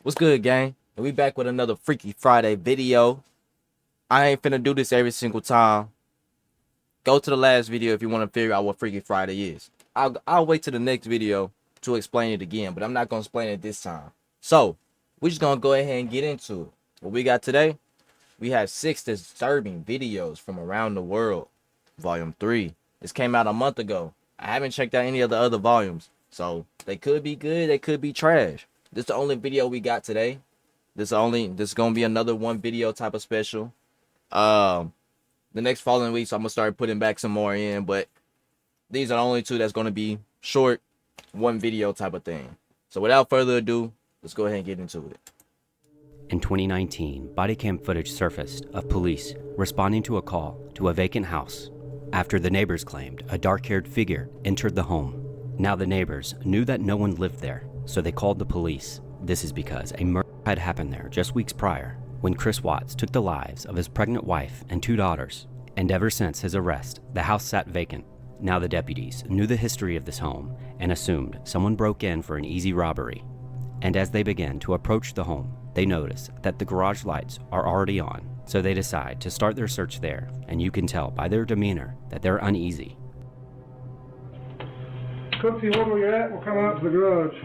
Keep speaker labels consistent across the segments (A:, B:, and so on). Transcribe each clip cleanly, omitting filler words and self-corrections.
A: What's good, gang? And we back with another Freaky Friday video. I ain't finna do this every single time. Go to the last video if you want to figure out what Freaky Friday is. I'll wait to the next video to explain it again, but I'm not gonna explain it this time. So we're just gonna go ahead and get into it. What we got today? We have 6 disturbing videos from around the world. Volume 3. This came out a month ago. I haven't checked out any of the other volumes, so they could be good, they could be trash. This is the only video we got today. This is gonna be another one video type of special. The next following weeks I'm gonna start putting back some more in, but these are the only 2 that's gonna be short, one video type of thing. So without further ado, let's go ahead and get into it.
B: In 2019, body cam footage surfaced of police responding to a call to a vacant house after the neighbors claimed a dark-haired figure entered the home. Now the neighbors knew that no one lived there, so they called the police. This is because a murder had happened there just weeks prior when Chris Watts took the lives of his pregnant wife and 2 daughters, and ever since his arrest, the house sat vacant. Now the deputies knew the history of this home and assumed someone broke in for an easy robbery. And as they began to approach the home, they notice that the garage lights are already on, so they decide to start their search there, and you can tell by their demeanor that they're uneasy.
C: Come see where you're at, we'll come out to the garage.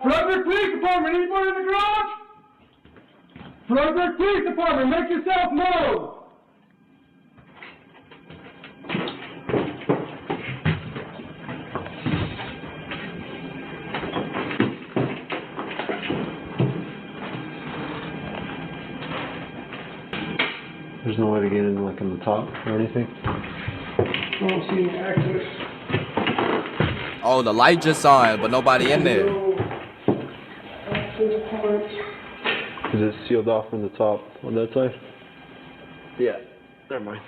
C: Frederick Police Department, anybody in the garage? Frederick Police Department, make yourself known!
D: There's no way to get in, like, in the top or anything?
C: I don't see any access.
A: Oh, the light just on, but nobody in there.
C: No access points.
D: Is it sealed off from the top on that side? Yeah, never mind.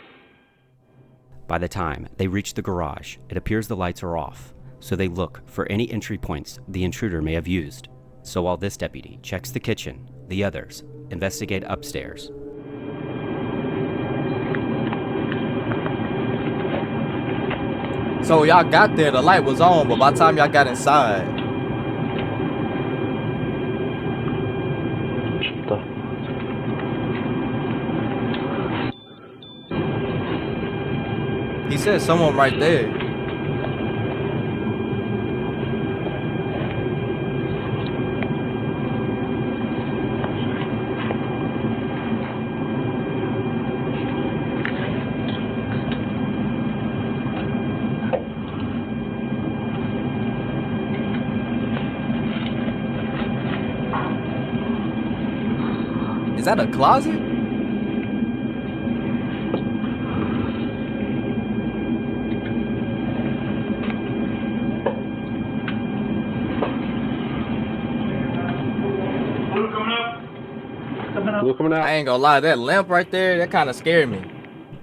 B: By the time they reach the garage, it appears the lights are off, so they look for any entry points the intruder may have used. So while this deputy checks the kitchen, the others investigate upstairs.
A: So y'all got there, the light was on, but by the time y'all got inside, he said someone right there. Is that a closet?
D: Blue coming out.
A: I ain't gonna lie, that lamp right there, that kind of scared me.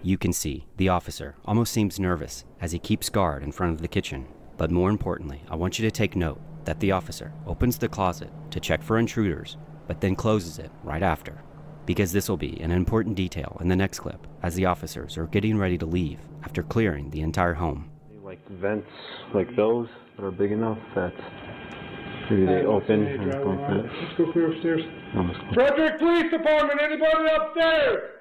B: You can see the officer almost seems nervous as he keeps guard in front of the kitchen. But more importantly, I want you to take note that the officer opens the closet to check for intruders, but then closes it right after. Because this will be an important detail in the next clip as the officers are getting ready to leave after clearing the entire home.
D: Like vents like those that are big enough that maybe they open and go like that.
C: Let's go clear upstairs.
D: Almost.
C: Frederick Police Department, anybody upstairs?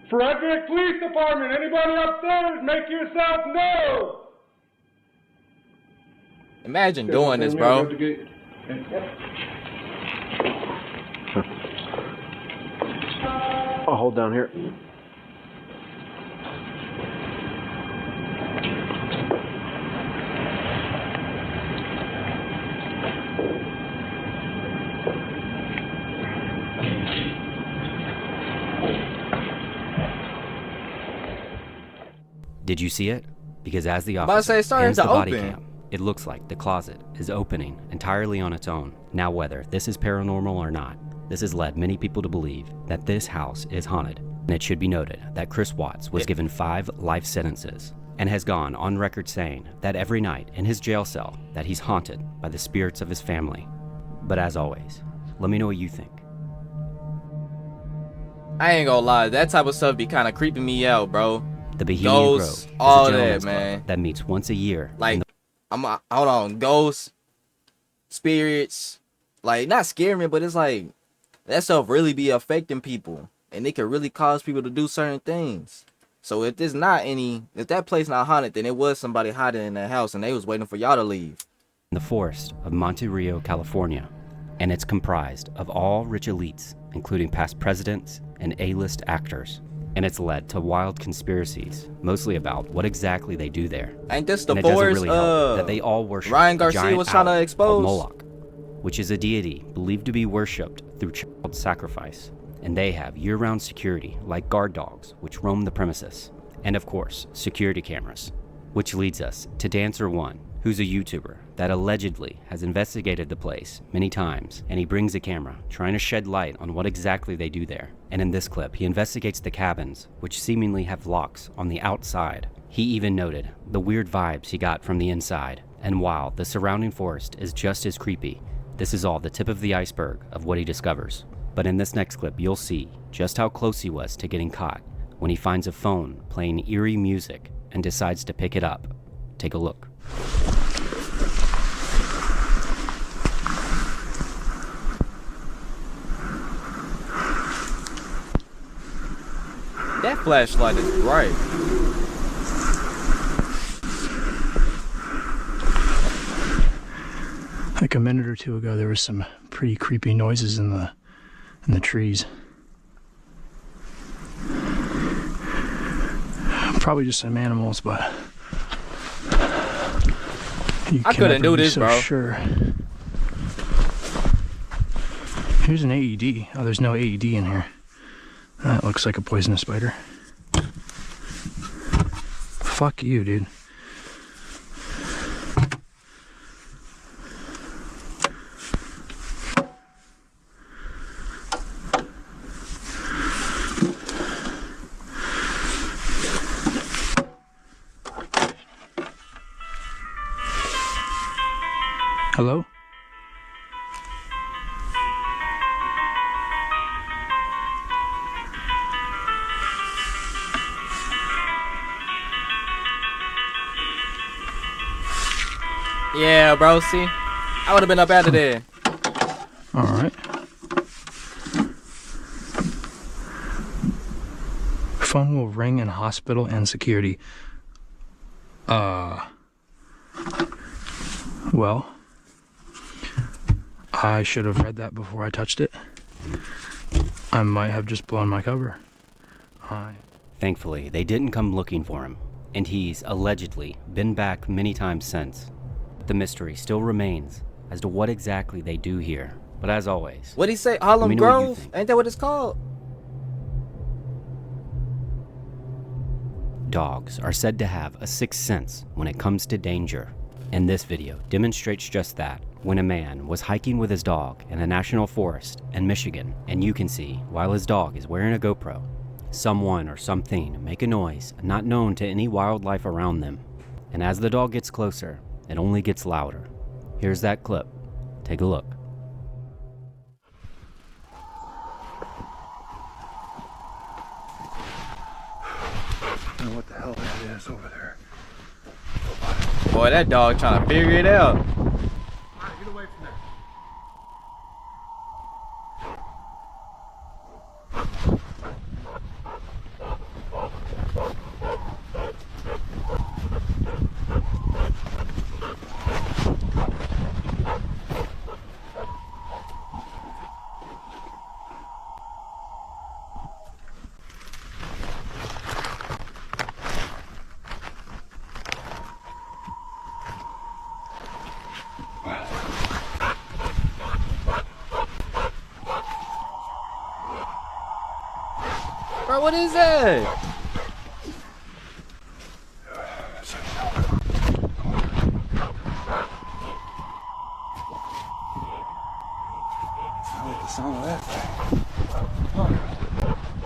C: Frederick Police Department, anybody upstairs? Make yourself known!
A: Imagine doing this, bro.
D: I'll hold down here.
B: Did you see it? Because as the
A: I'm about to say,
B: officer
A: it's starting
B: ends
A: to
B: the body
A: open.
B: cam, it looks like the closet is opening entirely on its own. Now whether this is paranormal or not, this has led many people to believe that this house is haunted. And it should be noted that Chris Watts was given 5 life sentences and has gone on record saying that every night in his jail cell that he's haunted by the spirits of his family. But as always, let me know what you think.
A: I ain't gonna lie, that type of stuff be kind of creeping me out, bro.
B: The Bohemian
A: Ghosts,
B: Grove is
A: all
B: a
A: that,
B: gentleman's
A: man.
B: club that meets once a year.
A: Like, hold on, ghosts, spirits, like, not scare me, but it's like, that stuff really be affecting people, and it can really cause people to do certain things. So if that place not haunted, then it was somebody hiding in that house, and they was waiting for y'all to leave.
B: In the forest of Monte Rio, California, and it's comprised of all rich elites, including past presidents and A-list actors. And it's led to wild conspiracies, mostly about what exactly they do there.
A: Ain't this the
B: And it doesn't
A: forest
B: really help that they all worship
A: Ryan
B: a
A: Garcia
B: giant
A: was trying to
B: owl called
A: expose?
B: Moloch, which is a deity believed to be worshipped through child sacrifice. And they have year-round security, like guard dogs, which roam the premises. And of course, security cameras. Which leads us to Dancer One, who's a YouTuber that allegedly has investigated the place many times, and he brings a camera, trying to shed light on what exactly they do there. And in this clip, he investigates the cabins, which seemingly have locks on the outside. He even noted the weird vibes he got from the inside. And while the surrounding forest is just as creepy, this is all the tip of the iceberg of what he discovers. But in this next clip, you'll see just how close he was to getting caught when he finds a phone playing eerie music and decides to pick it up. Take a look.
A: That flashlight is bright.
E: Like a minute or two ago, there was some pretty creepy noises in the trees. Probably just some animals, but
A: I couldn't do this, bro.
E: Sure. Here's an AED. Oh, there's no AED in here. That looks like a poisonous spider. Fuck you, dude. Hello?
A: Yeah, bro, see? I would have been up out of there.
E: Alright. Phone will ring in hospital and security. Well, I should have read that before I touched it. I might have just blown my cover.
B: Thankfully, they didn't come looking for him, and he's allegedly been back many times since. The mystery still remains as to what exactly they do here. But as always,
A: What'd he say?
B: let
A: Harlem
B: me know what you
A: Grove?
B: think.
A: Ain't that what it's called?
B: Dogs are said to have a sixth sense when it comes to danger. And this video demonstrates just that, when a man was hiking with his dog in a national forest in Michigan, and you can see, while his dog is wearing a GoPro, someone or something make a noise not known to any wildlife around them. And as the dog gets closer, it only gets louder. Here's that clip. Take a look.
E: I don't know what the hell that is over there.
A: Boy, that dog trying to figure it out.
E: Alright, get away from there.
A: Bro, what is that?
E: I like the sound of that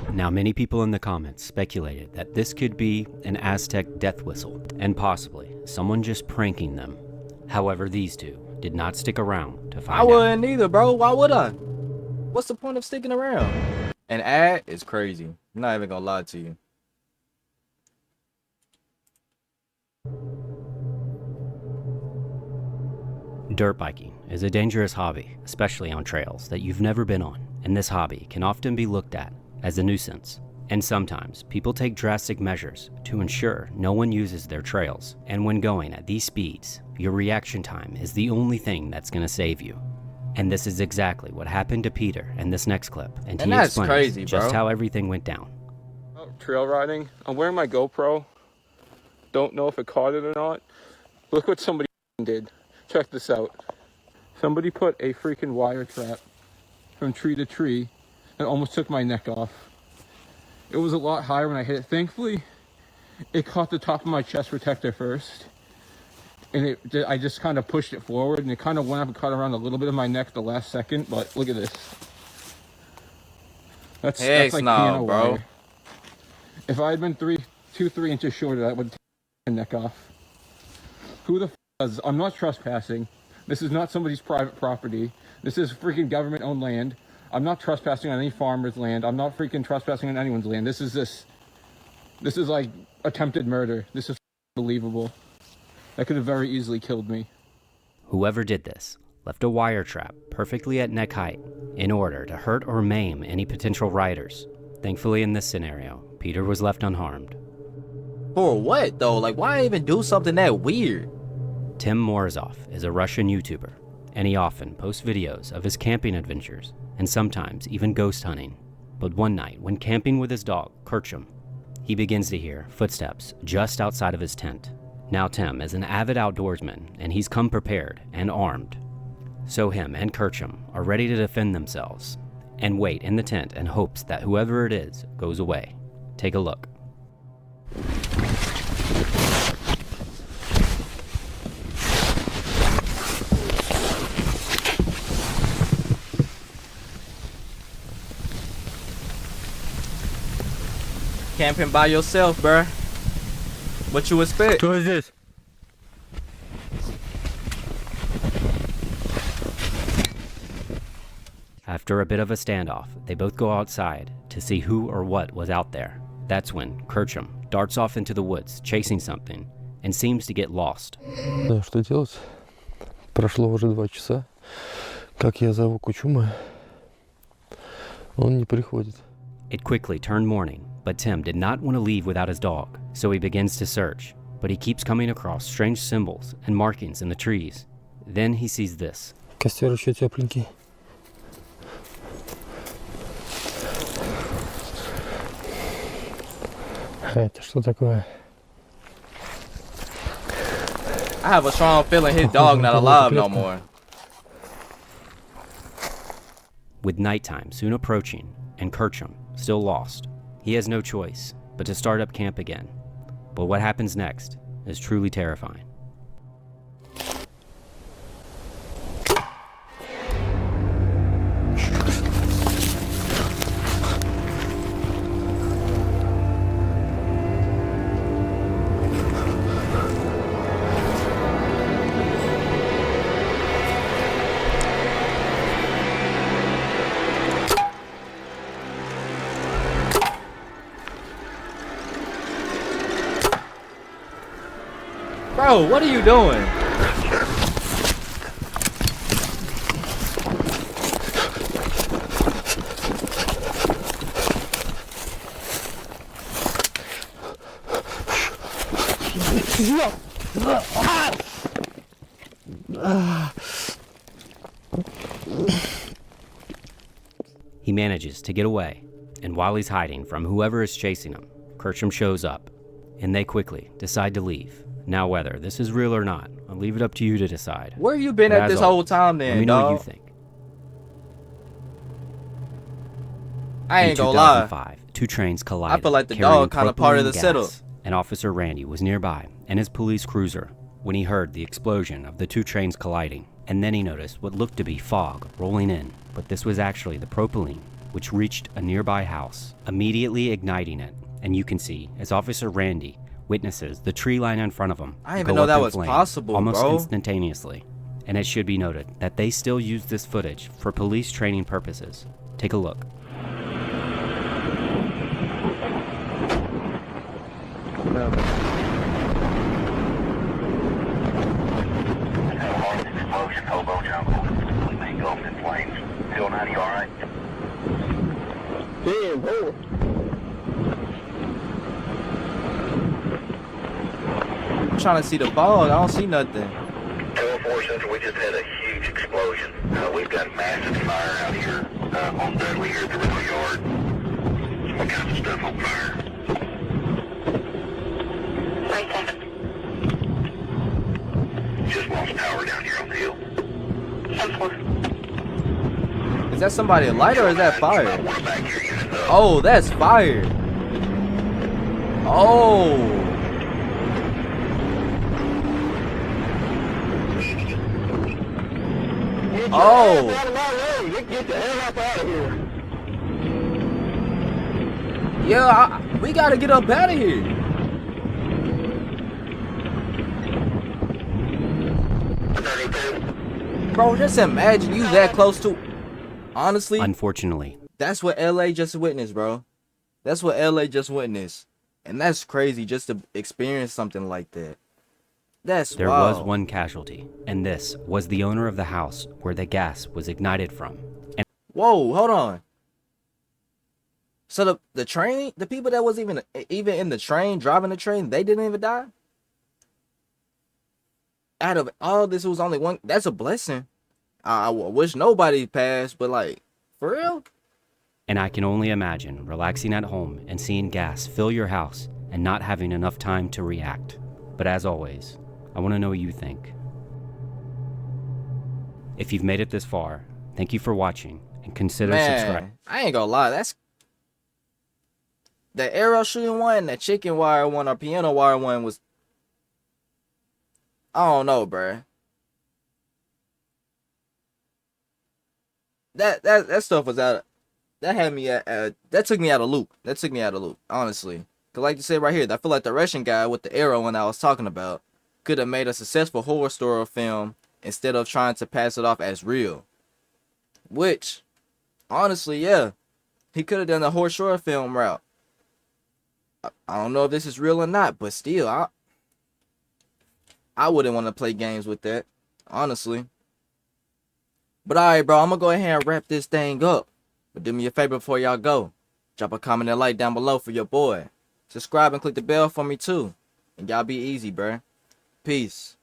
E: thing.
B: Now, many people in the comments speculated that this could be an Aztec death whistle, and possibly someone just pranking them. However, these two did not stick around to find
A: I
B: out.
A: wouldn't either, bro. Why would I? What's the point of sticking around? An ad is crazy. I'm not even gonna lie to you.
B: Dirt biking is a dangerous hobby, especially on trails that you've never been on, and this hobby can often be looked at as a nuisance. And sometimes people take drastic measures to ensure no one uses their trails, and when going at these speeds, your reaction time is the only thing that's going to save you. And this is exactly what happened to Peter in this next clip, and he
A: that's
B: explains
A: crazy,
B: just
A: bro.
B: how everything went down.
F: Trail riding. I'm wearing my GoPro. Don't know if it caught it or not. Look what somebody did. Check this out. Somebody put a freaking wire trap from tree to tree and almost took my neck off. It was a lot higher when I hit it. Thankfully, it caught the top of my chest protector first. And I just kind of pushed it forward, and it kind of went up and caught around a little bit of my neck the last second. But look at this. That's like being a
A: bro.
F: wire. If I had been 3 inches shorter, that would take my neck off. Who the f does? I'm not trespassing. This is not somebody's private property. This is freaking government-owned land. I'm not trespassing on any farmer's land. I'm not freaking trespassing on anyone's land. This is like attempted murder. This is unbelievable. That could have very easily killed me.
B: Whoever did this left a wire trap perfectly at neck height in order to hurt or maim any potential riders. Thankfully, in this scenario, Peter was left unharmed.
A: For what, though? Like, why even do something that weird?
B: Tim Morozov is a Russian YouTuber, and he often posts videos of his camping adventures and sometimes even ghost hunting. But one night, when camping with his dog, Kerchum, he begins to hear footsteps just outside of his tent. Now Tim is an avid outdoorsman, and he's come prepared and armed. So him and Kerchum are ready to defend themselves and wait in the tent in hopes that whoever it is goes away. Take a look.
A: Camping by yourself, bruh. What you expect?
E: Кто здесь?
B: After a bit of a standoff, they both go outside to see who or what was out there. That's when Kerchum darts off into the woods, chasing something, and seems to get lost.
G: Да, что делать? Прошло уже 2 часа. Как я зову Кучума, он не приходит.
B: It quickly turned morning, but Tim did not want to leave without his dog, so he begins to search, but he keeps coming across strange symbols and markings in the trees. Then he sees this.
G: Костер еще тепленький. Это что такое?
A: I have a strong feeling his dog not alive no more.
B: With nighttime soon approaching and Kerchum still lost, he has no choice but to start up camp again. But what happens next is truly terrifying.
A: Bro, what are you doing?
B: He manages to get away, and while he's hiding from whoever is chasing him, Kerchum shows up, and they quickly decide to leave. Now, whether this is real or not, I'll leave it up to you to decide.
A: Where you been
B: But
A: at
B: as
A: this whole
B: always,
A: time
B: let
A: then,
B: me know what you
A: dog?
B: think.
A: I
B: In
A: ain't gonna lie.
B: 2005, two trains collided.
A: I feel like the
B: carrying
A: dog kinda part of the
B: propylene
A: setup.
B: gas, and Officer Randy was nearby in his police cruiser when he heard the explosion of the two trains colliding. And then he noticed what looked to be fog rolling in, but this was actually the propylene, which reached a nearby house, immediately igniting it. And you can see, as Officer Randy witnesses the tree line in front of him
A: I didn't even
B: go
A: know
B: up
A: that
B: in
A: was
B: flames
A: possible,
B: almost
A: bro.
B: instantaneously. And it should be noted that they still use this footage for police training purposes. Take a look.
H: Explosion
A: I'm trying to see the fog. I don't see nothing.
H: 204 Central, we just had a huge explosion. We've got massive fire out here on Dudley here at the rental yard. All kinds of stuff on fire. 37. Just lost power down here on the hill. 10-4.
A: Is that somebody light or is that fire? Oh, that's fire. Oh. Oh.
C: Get the hell up out of here.
A: Yeah, we gotta get up out of here. Bro, just imagine you that close to... Honestly,
B: Unfortunately,
A: that's what LA just witnessed, bro. That's what LA just witnessed. And that's crazy just to experience something like that. That's
B: there
A: wild.
B: was one casualty, and this was the owner of the house where the gas was ignited from. And
A: Whoa, hold on. So the train, the people that was even in the train, driving the train, they didn't even die? Out of all this, it was only one. That's a blessing. I wish nobody passed, but like, for real?
B: And I can only imagine relaxing at home and seeing gas fill your house and not having enough time to react. But as always, I want to know what you think. If you've made it this far, thank you for watching and consider subscribing.
A: I ain't gonna lie, that's the arrow shooting one, that chicken wire one, or piano wire one was, I don't know, bruh. That stuff was out. That had me at that took me out of loop. That took me out of loop, honestly. Cause like you said right here, I feel like the Russian guy with the arrow one I was talking about could have made a successful horror story film instead of trying to pass it off as real. Which, honestly, yeah, he could have done the horror story film route. I don't know if this is real or not, but still, I wouldn't want to play games with that, honestly. But alright, bro, I'm gonna go ahead and wrap this thing up. But do me a favor before y'all go. Drop a comment and like down below for your boy. Subscribe and click the bell for me too. And y'all be easy, bruh. Peace.